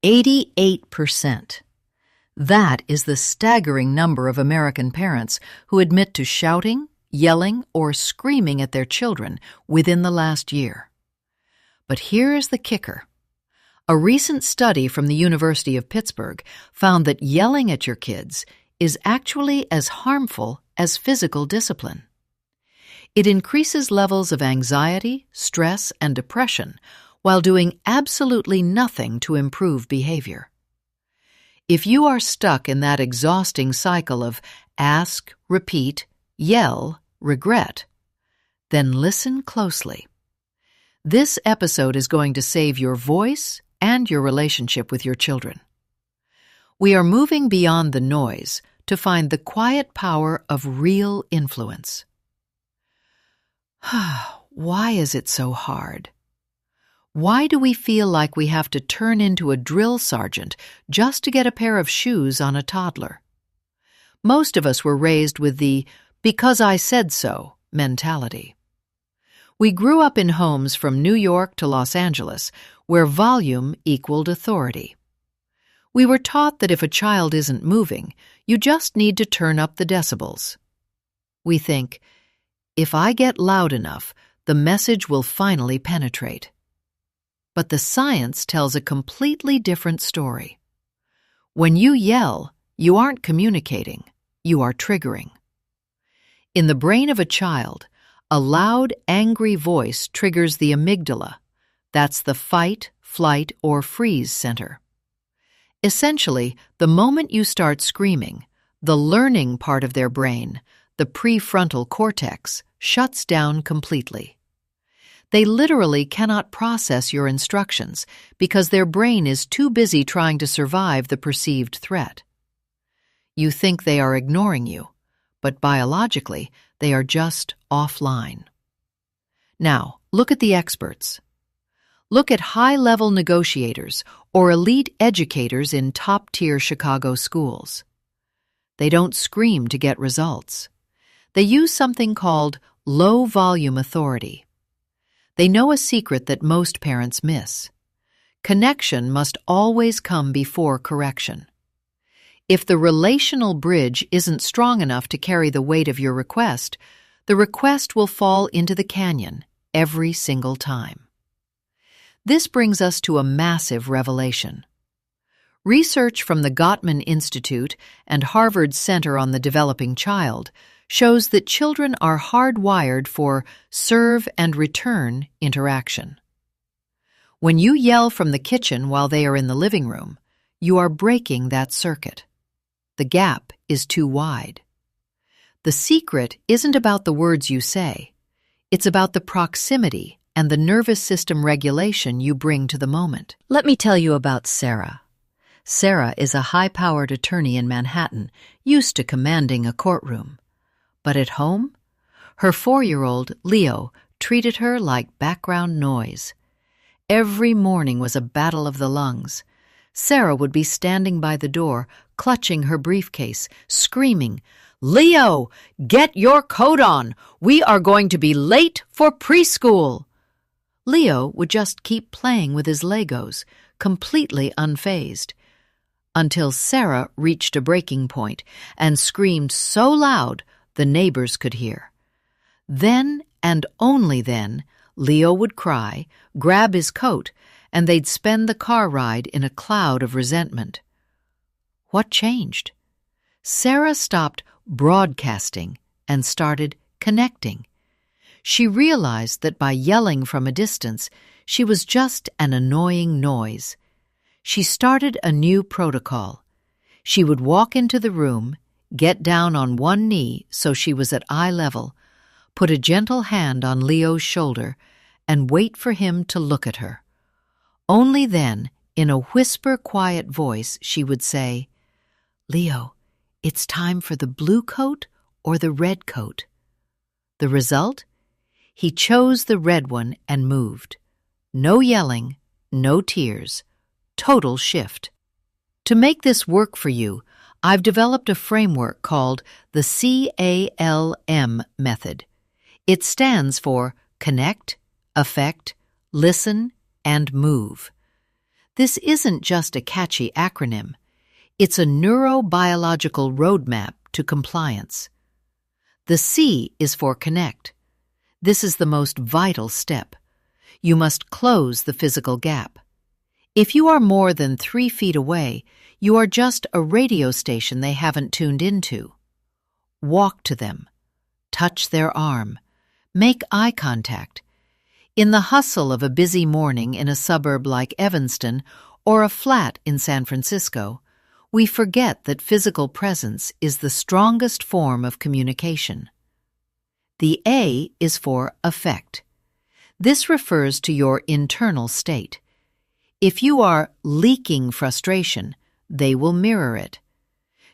88%. That is the staggering number of American parents who admit to shouting, yelling, or screaming at their children within the last year. But here's the kicker. A recent study from the University of Pittsburgh found that yelling at your kids is actually as harmful as physical discipline. It increases levels of anxiety, stress, and depression while doing absolutely nothing to improve behavior. If you are stuck in that exhausting cycle of ask, repeat, yell, regret, then listen closely. This episode is going to save your voice and your relationship with your children. We are moving beyond the noise to find the quiet power of real influence. Why is it so hard? Why do we feel like we have to turn into a drill sergeant just to get a pair of shoes on a toddler? Most of us were raised with the "because I said so" mentality. We grew up in homes from New York to Los Angeles where volume equaled authority. We were taught that if a child isn't moving, you just need to turn up the decibels. We think, if I get loud enough, the message will finally penetrate. But the science tells a completely different story. When you yell, you aren't communicating, you are triggering. In the brain of a child, a loud, angry voice triggers the amygdala. That's the fight, flight, or freeze center. Essentially, the moment you start screaming, the learning part of their brain, the prefrontal cortex, shuts down completely. They literally cannot process your instructions because their brain is too busy trying to survive the perceived threat. You think they are ignoring you, but biologically, they are just offline. Now, look at the experts. Look at high-level negotiators or elite educators in top-tier Chicago schools. They don't scream to get results. They use something called low-volume authority. They know a secret that most parents miss. Connection must always come before correction. If the relational bridge isn't strong enough to carry the weight of your request, the request will fall into the canyon every single time. This brings us to a massive revelation. Research from the Gottman Institute and Harvard's Center on the Developing Child shows that children are hardwired for serve and return interaction. When you yell from the kitchen while they are in the living room, you are breaking that circuit. The gap is too wide. The secret isn't about the words you say. It's about the proximity and the nervous system regulation you bring to the moment. Let me tell you about Sarah. Sarah is a high-powered attorney in Manhattan, used to commanding a courtroom. But at home, her 4-year-old, Leo, treated her like background noise. Every morning was a battle of the lungs. Sarah would be standing by the door, clutching her briefcase, screaming, "Leo, get your coat on! We are going to be late for preschool!" Leo would just keep playing with his Legos, completely unfazed, until Sarah reached a breaking point and screamed so loud the neighbors could hear. Then, and only then, Leo would cry, grab his coat, and they'd spend the car ride in a cloud of resentment. What changed? Sarah stopped broadcasting and started connecting. She realized that by yelling from a distance, she was just an annoying noise. She started a new protocol. She would walk into the room, get down on one knee so she was at eye level, put a gentle hand on Leo's shoulder, and wait for him to look at her. Only then, in a whisper-quiet voice, she would say, "Leo, it's time for the blue coat or the red coat." The result? He chose the red one and moved. No yelling, no tears. Total shift. To make this work for you, I've developed a framework called the C.A.L.M method. It stands for Connect, Affect, Listen, and Move. This isn't just a catchy acronym. It's a neurobiological roadmap to compliance. The C is for connect. This is the most vital step. You must close the physical gap. If you are more than 3 feet away, you are just a radio station they haven't tuned into. Walk to them. Touch their arm. Make eye contact. In the hustle of a busy morning in a suburb like Evanston or a flat in San Francisco, we forget that physical presence is the strongest form of communication. The A is for affect. This refers to your internal state. If you are leaking frustration, they will mirror it.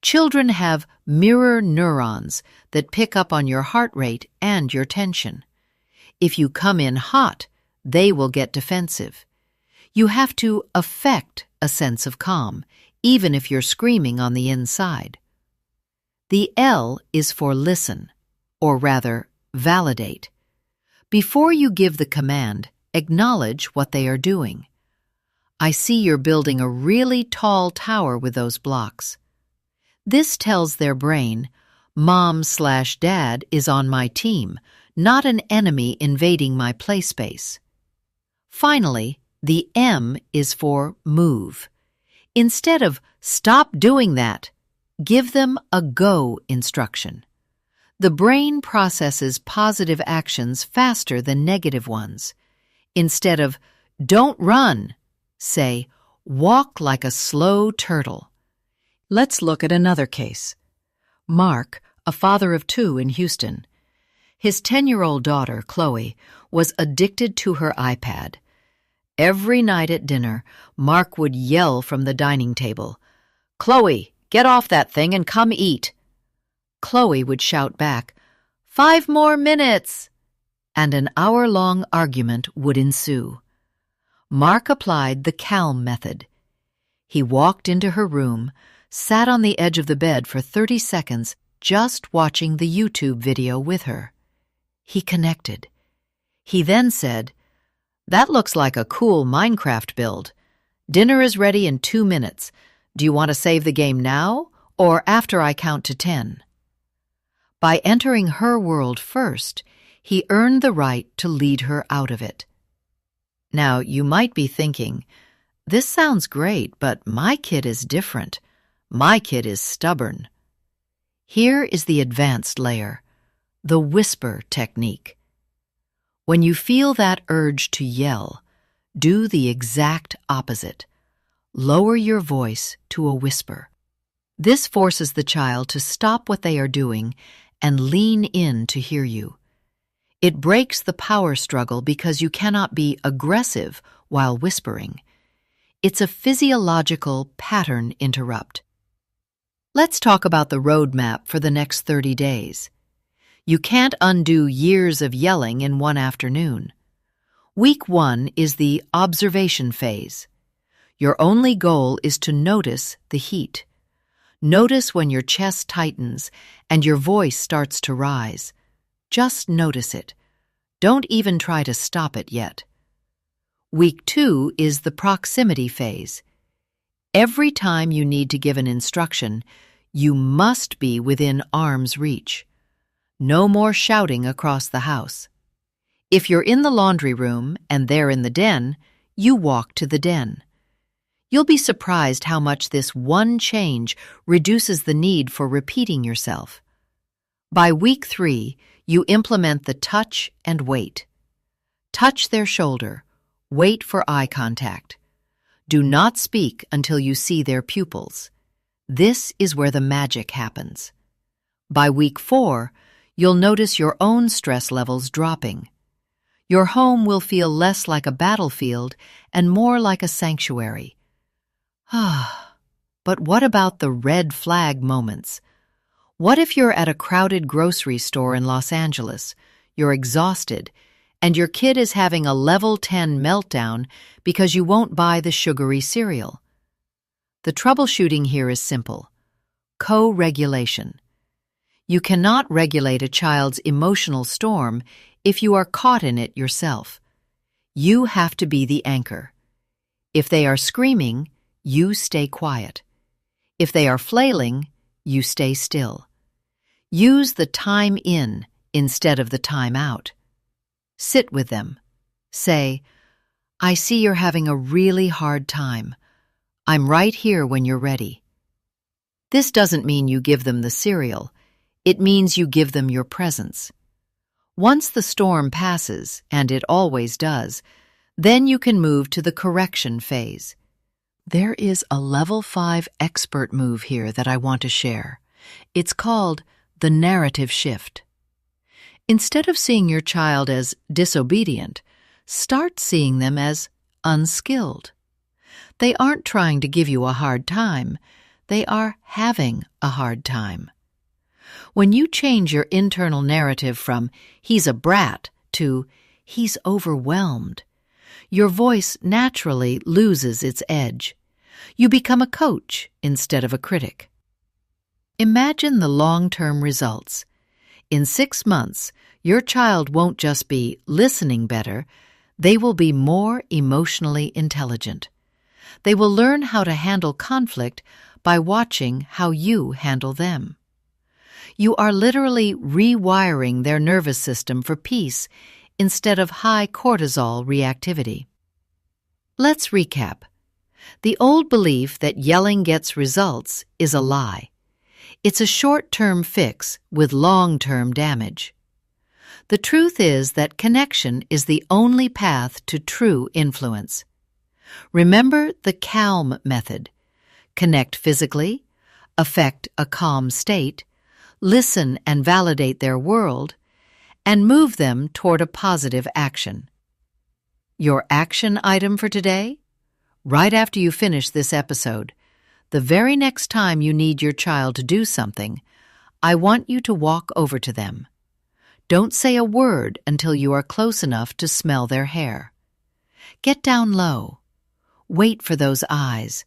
Children have mirror neurons that pick up on your heart rate and your tension. If you come in hot, they will get defensive. You have to affect a sense of calm, even if you're screaming on the inside. The L is for listen, or rather, validate. Before you give the command, acknowledge what they are doing. I see you're building a really tall tower with those blocks. This tells their brain, Mom/Dad is on my team, not an enemy invading my play space. Finally, the M is for move. Instead of stop doing that, give them a go instruction. The brain processes positive actions faster than negative ones. Instead of don't run, say walk like a slow turtle. Let's look at another case. Mark, a father of 2 in Houston. His 10-year-old daughter, Chloe, was addicted to her iPad. Every night at dinner, Mark would yell from the dining table, "Chloe, get off that thing and come eat." Chloe would shout back, "5 more minutes!" and an hour-long argument would ensue. Mark applied the C.A.L.M method. He walked into her room, sat on the edge of the bed for 30 seconds just watching the YouTube video with her. He connected. He then said, "That looks like a cool Minecraft build. Dinner is ready in 2 minutes. Do you want to save the game now or after I count to 10? By entering her world first, he earned the right to lead her out of it. Now, you might be thinking, this sounds great, but my kid is different. My kid is stubborn. Here is the advanced layer, the whisper technique. When you feel that urge to yell, do the exact opposite. Lower your voice to a whisper. This forces the child to stop what they are doing and lean in to hear you. It breaks the power struggle because you cannot be aggressive while whispering. It's a physiological pattern interrupt. Let's talk about the roadmap for the next 30 days. You can't undo years of yelling in one afternoon. Week 1 is the observation phase. Your only goal is to notice the heat. Notice when your chest tightens and your voice starts to rise. Just notice it. Don't even try to stop it yet. Week 2 is the proximity phase. Every time you need to give an instruction, you must be within arm's reach. No more shouting across the house. If you're in the laundry room and they're in the den, you walk to the den. You'll be surprised how much this one change reduces the need for repeating yourself. By week 3, you implement the touch and wait. Touch their shoulder. Wait for eye contact. Do not speak until you see their pupils. This is where the magic happens. By week 4, you'll notice your own stress levels dropping. Your home will feel less like a battlefield and more like a sanctuary. But what about the red flag moments? What if you're at a crowded grocery store in Los Angeles, you're exhausted, and your kid is having a level 10 meltdown because you won't buy the sugary cereal? The troubleshooting here is simple. Co-regulation. You cannot regulate a child's emotional storm if you are caught in it yourself. You have to be the anchor. If they are screaming, you stay quiet. If they are flailing, you stay still. Use the time in instead of the time out. Sit with them. Say, "I see you're having a really hard time. I'm right here when you're ready." This doesn't mean you give them the cereal. It means you give them your presence. Once the storm passes, and it always does, then you can move to the correction phase. There is a level 5 expert move here that I want to share. It's called the narrative shift. Instead of seeing your child as disobedient, start seeing them as unskilled. They aren't trying to give you a hard time. They are having a hard time. When you change your internal narrative from "he's a brat" to "he's overwhelmed," your voice naturally loses its edge. You become a coach instead of a critic. Imagine the long-term results. In 6 months, your child won't just be listening better, they will be more emotionally intelligent. They will learn how to handle conflict by watching how you handle them. You are literally rewiring their nervous system for peace instead of high cortisol reactivity. Let's recap. The old belief that yelling gets results is a lie. It's a short-term fix with long-term damage. The truth is that connection is the only path to true influence. Remember the C.A.L.M method. Connect physically, affect a calm state, listen and validate their world, and move them toward a positive action. Your action item for today? Right after you finish this episode, the very next time you need your child to do something, I want you to walk over to them. Don't say a word until you are close enough to smell their hair. Get down low. Wait for those eyes,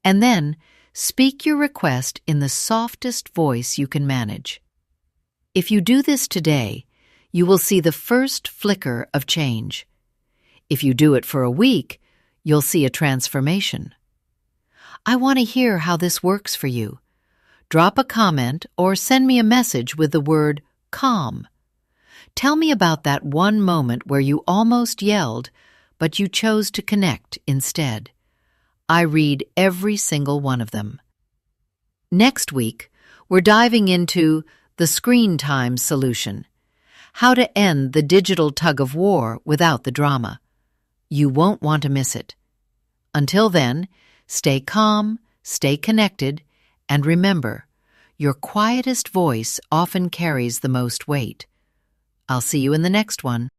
and then speak your request in the softest voice you can manage. If you do this today, you will see the first flicker of change. If you do it for a week, you'll see a transformation. I want to hear how this works for you. Drop a comment or send me a message with the word calm. Tell me about that one moment where you almost yelled, but you chose to connect instead. I read every single one of them. Next week, we're diving into the screen time solution, how to end the digital tug-of-war without the drama. You won't want to miss it. Until then, stay calm, stay connected, and remember, your quietest voice often carries the most weight. I'll see you in the next one.